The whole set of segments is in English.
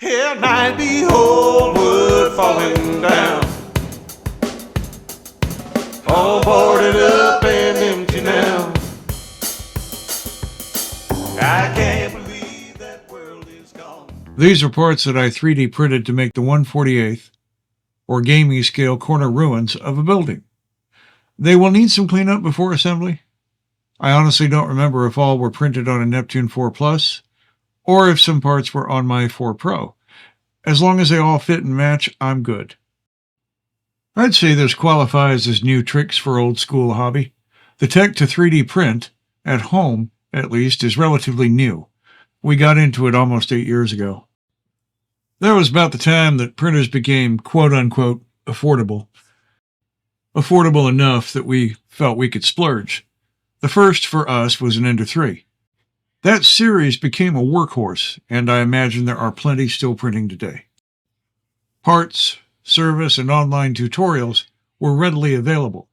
Here night behold wood falling down, all boarded up and empty now. I can't believe that world is gone. These are parts that I 3D printed to make the 1/48th or gaming scale corner ruins of a building. They will need some cleanup before assembly. I honestly don't remember if all were printed on a Neptune 4 Plus or if some parts were on my 4 Pro. As long as they all fit and match, I'm good. I'd say this qualifies as new tricks for old school hobby. The tech to 3D print, at home at least, is relatively new. We got into it almost 8 years ago. That was about the time that printers became quote-unquote affordable. Affordable enough that we felt we could splurge. The first for us was an Ender 3. That series became a workhorse, and I imagine there are plenty still printing today. Parts, service, and online tutorials were readily available.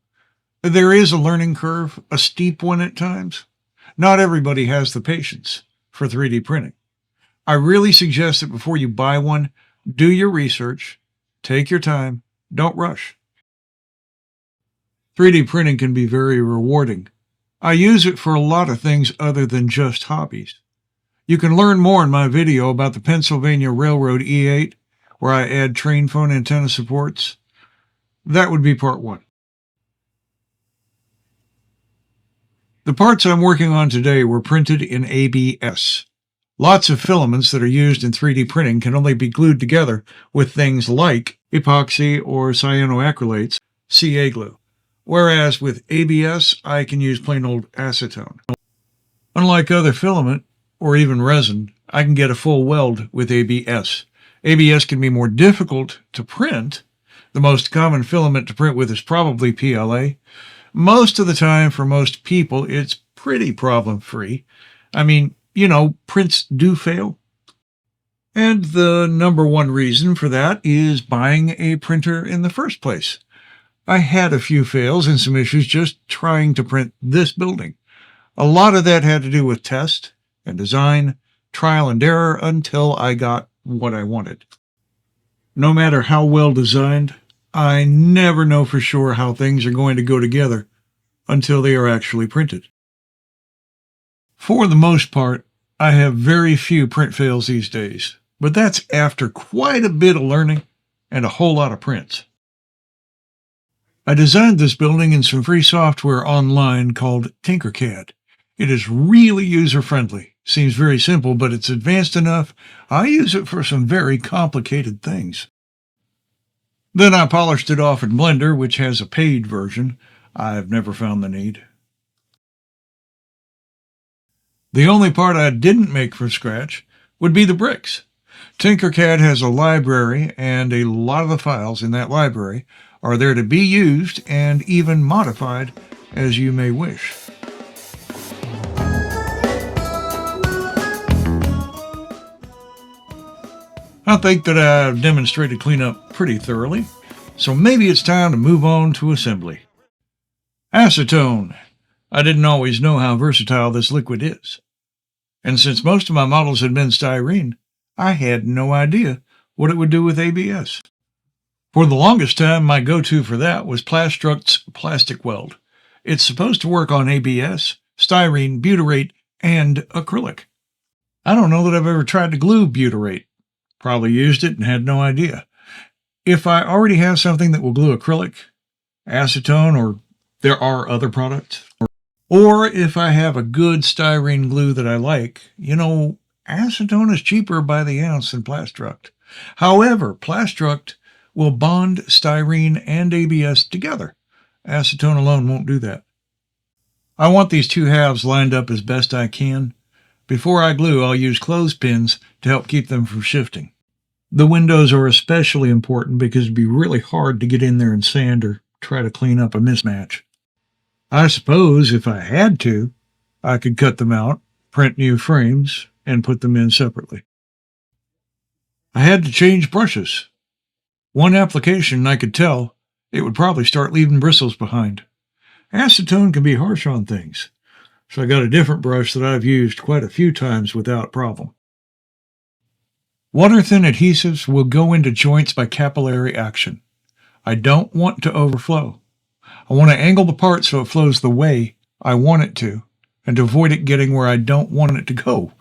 There is a learning curve, a steep one at times. Not everybody has the patience for 3D printing. I really suggest that before you buy one, do your research, take your time, don't rush. 3D printing can be very rewarding. I use it for a lot of things other than just hobbies. You can learn more in my video about the Pennsylvania Railroad E8, where I add train phone antenna supports. That would be part 1. The parts I'm working on today were printed in ABS. Lots of filaments that are used in 3D printing can only be glued together with things like epoxy or cyanoacrylates, CA glue. Whereas with ABS, I can use plain old acetone. Unlike other filament, or even resin, I can get a full weld with ABS. ABS can be more difficult to print. The most common filament to print with is probably PLA. Most of the time, for most people, it's pretty problem-free. I mean, prints do fail. And the number one reason for that is buying a printer in the first place. I had a few fails and some issues just trying to print this building. A lot of that had to do with test and design, trial and error until I got what I wanted. No matter how well designed, I never know for sure how things are going to go together until they are actually printed. For the most part, I have very few print fails these days, but that's after quite a bit of learning and a whole lot of prints. I designed this building in some free software online called Tinkercad. It is really user-friendly. Seems very simple, but it's advanced enough. I use it for some very complicated things. Then I polished it off in Blender, which has a paid version. I've never found the need. The only part I didn't make from scratch would be the bricks. Tinkercad has a library, and a lot of the files in that library are there to be used and even modified as you may wish. I think that I've demonstrated cleanup pretty thoroughly, so maybe it's time to move on to assembly. Acetone. I didn't always know how versatile this liquid is. And since most of my models had been styrene, I had no idea what it would do with ABS. For the longest time, my go-to for that was Plastruct's Plastic Weld. It's supposed to work on ABS, styrene, butyrate, and acrylic. I don't know that I've ever tried to glue butyrate. Probably used it and had no idea. If I already have something that will glue acrylic, acetone, or there are other products, or if I have a good styrene glue that I like, acetone is cheaper by the ounce than Plastruct. However, Plastruct will bond styrene and ABS together. Acetone alone won't do that. I want these two halves lined up as best I can. Before I glue, I'll use clothespins to help keep them from shifting. The windows are especially important because it'd be really hard to get in there and sand or try to clean up a mismatch. I suppose if I had to, I could cut them out, print new frames, and put them in separately. I had to change brushes. One application, I could tell, it would probably start leaving bristles behind. Acetone can be harsh on things, so I got a different brush that I've used quite a few times without problem. Water-thin adhesives will go into joints by capillary action. I don't want to overflow. I want to angle the part so it flows the way I want it to, and to avoid it getting where I don't want it to go.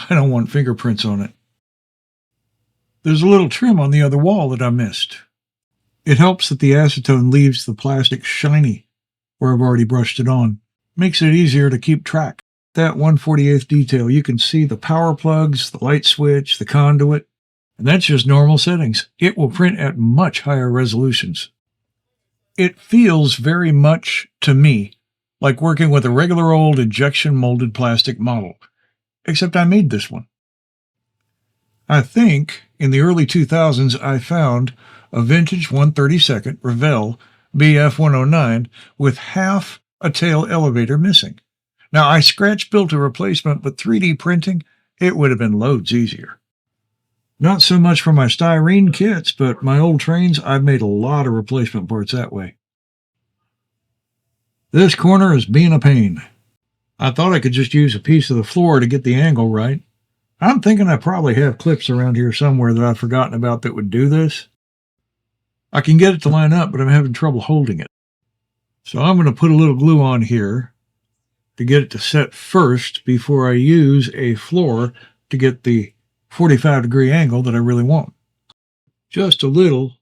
I don't want fingerprints on it. There's a little trim on the other wall that I missed. It helps that the acetone leaves the plastic shiny where I've already brushed it on. Makes it easier to keep track. That 1/48th detail, you can see the power plugs, the light switch, the conduit, and that's just normal settings. It will print at much higher resolutions. It feels very much, to me, like working with a regular old injection molded plastic model, except I made this one. I think in the early 2000s I found a vintage 1/32 Revell BF-109 with half a tail elevator missing. Now, I scratch-built a replacement, but 3D printing, it would have been loads easier. Not so much for my styrene kits, but my old trains, I've made a lot of replacement parts that way. This corner is being a pain. I thought I could just use a piece of the floor to get the angle right. I'm thinking I probably have clips around here somewhere that I've forgotten about that would do this. I can get it to line up, but I'm having trouble holding it. So I'm going to put a little glue on here to get it to set first before I use a floor to get the 45-degree angle that I really want. Just a little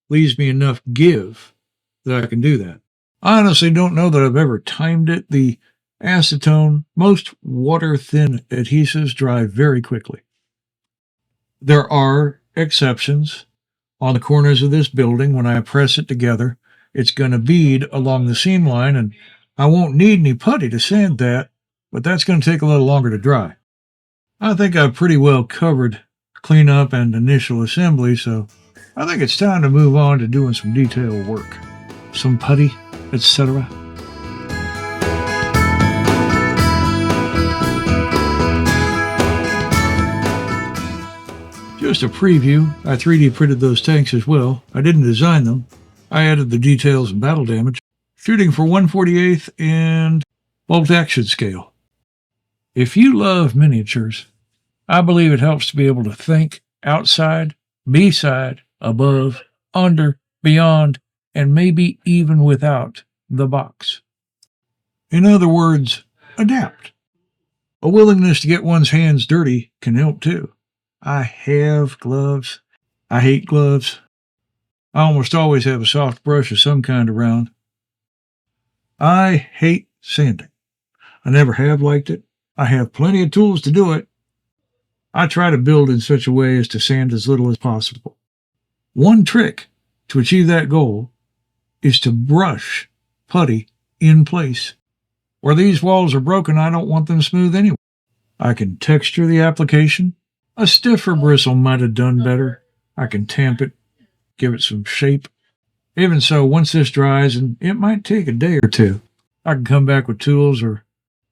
leaves me enough give that I can do that. I honestly don't know that I've ever timed it. The acetone, most water-thin adhesives dry very quickly. There are exceptions. On the corners of this building, when I press it together, it's going to bead along the seam line, and I won't need any putty to sand that, but that's going to take a little longer to dry. I think I've pretty well covered cleanup and initial assembly, so I think it's time to move on to doing some detail work. Some putty, etc. Just a preview, I 3D printed those tanks as well. I didn't design them. I added the details and battle damage. Shooting for 1/48th and bolt action scale. If you love miniatures, I believe it helps to be able to think outside, beside, above, under, beyond, and maybe even without the box. In other words, adapt. A willingness to get one's hands dirty can help too. I have gloves. I hate gloves. I almost always have a soft brush of some kind around. I hate sanding. I never have liked it. I have plenty of tools to do it. I try to build in such a way as to sand as little as possible. One trick to achieve that goal is to brush putty in place. Where these walls are broken, I don't want them smooth anyway. I can texture the application. A stiffer bristle might have done better. I can tamp it, give it some shape. Even so, once this dries, and it might take a day or two, I can come back with tools or,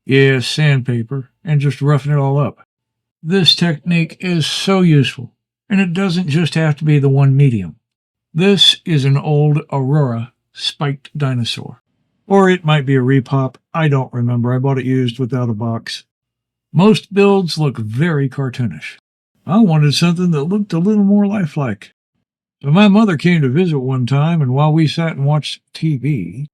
sandpaper, and just roughen it all up. This technique is so useful, and it doesn't just have to be the one medium. This is an old Aurora spiked dinosaur. Or it might be a repop. I don't remember. I bought it used without a box. Most builds look very cartoonish. I wanted something that looked a little more lifelike. So my mother came to visit one time, and while we sat and watched TV,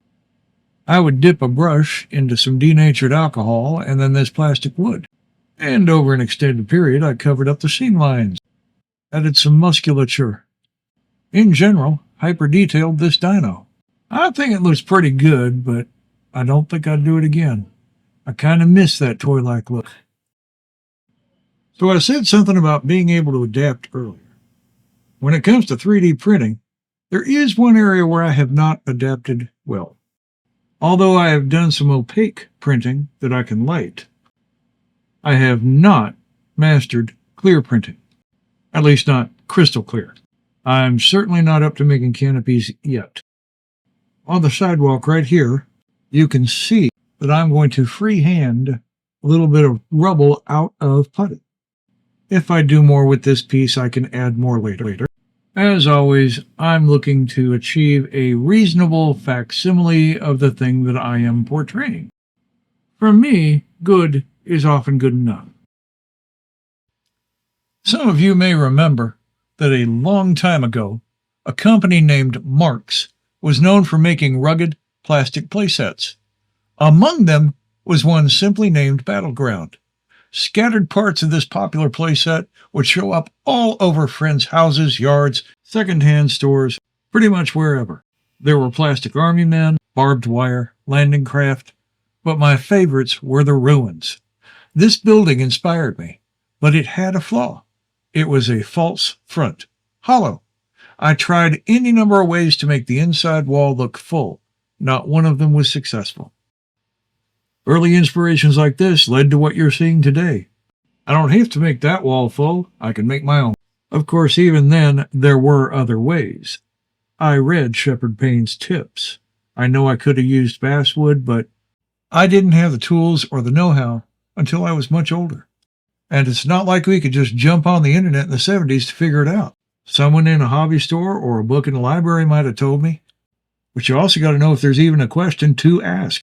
I would dip a brush into some denatured alcohol and then this plastic wood. And over an extended period, I covered up the seam lines, added some musculature. In general, hyper-detailed this dino. I think it looks pretty good, but I don't think I'd do it again. I kind of miss that toy-like look. So I said something about being able to adapt earlier. When it comes to 3D printing, there is one area where I have not adapted well. Although I have done some opaque printing that I can light, I have not mastered clear printing. At least not crystal clear. I'm certainly not up to making canopies yet. On the sidewalk right here, you can see that I'm going to freehand a little bit of rubble out of putty. If I do more with this piece, I can add more later. As always, I'm looking to achieve a reasonable facsimile of the thing that I am portraying. For me, good is often good enough. Some of you may remember that a long time ago, a company named Marx was known for making rugged plastic playsets. Among them was one simply named Battleground. Scattered parts of this popular playset would show up all over friends' houses, yards, second-hand stores, pretty much wherever. There were plastic army men, barbed wire, landing craft, but my favorites were the ruins. This building inspired me, but it had a flaw. It was a false front, hollow. I tried any number of ways to make the inside wall look full. Not one of them was successful. Early inspirations like this led to what you're seeing today. I don't have to make that wall full. I can make my own. Of course, even then, there were other ways. I read Shepard Payne's tips. I know I could have used basswood, but I didn't have the tools or the know-how until I was much older. And it's not like we could just jump on the internet in the 70s to figure it out. Someone in a hobby store or a book in the library might have told me. But you also got to know if there's even a question to ask.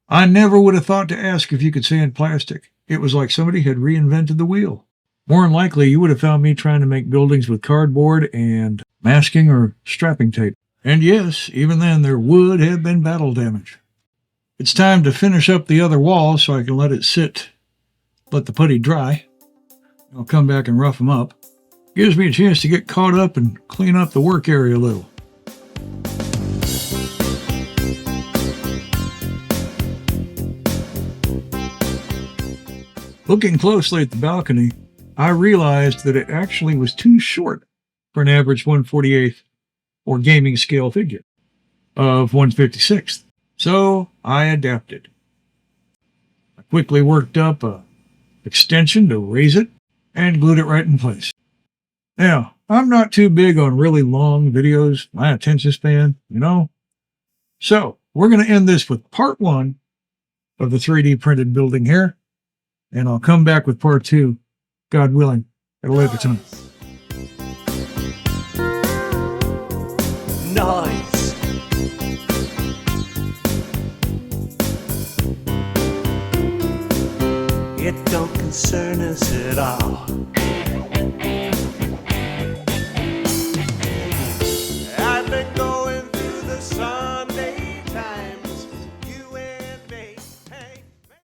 I never would have thought to ask if you could sand plastic. It was like somebody had reinvented the wheel. More than likely, you would have found me trying to make buildings with cardboard and masking or strapping tape. And yes, even then, there would have been battle damage. It's time to finish up the other wall so I can let it sit, let the putty dry. I'll come back and rough them up. Gives me a chance to get caught up and clean up the work area a little. Looking closely at the balcony, I realized that it actually was too short for an average 1/48th or gaming scale figure of 1/56th. So I adapted. I quickly worked up an extension to raise it and glued it right in place. Now, I'm not too big on really long videos, my attention span, So we're going to end this with part 1 of the 3D printed building here. And I'll come back with part 2, God willing, at a later time. Nice. It don't concern us at all.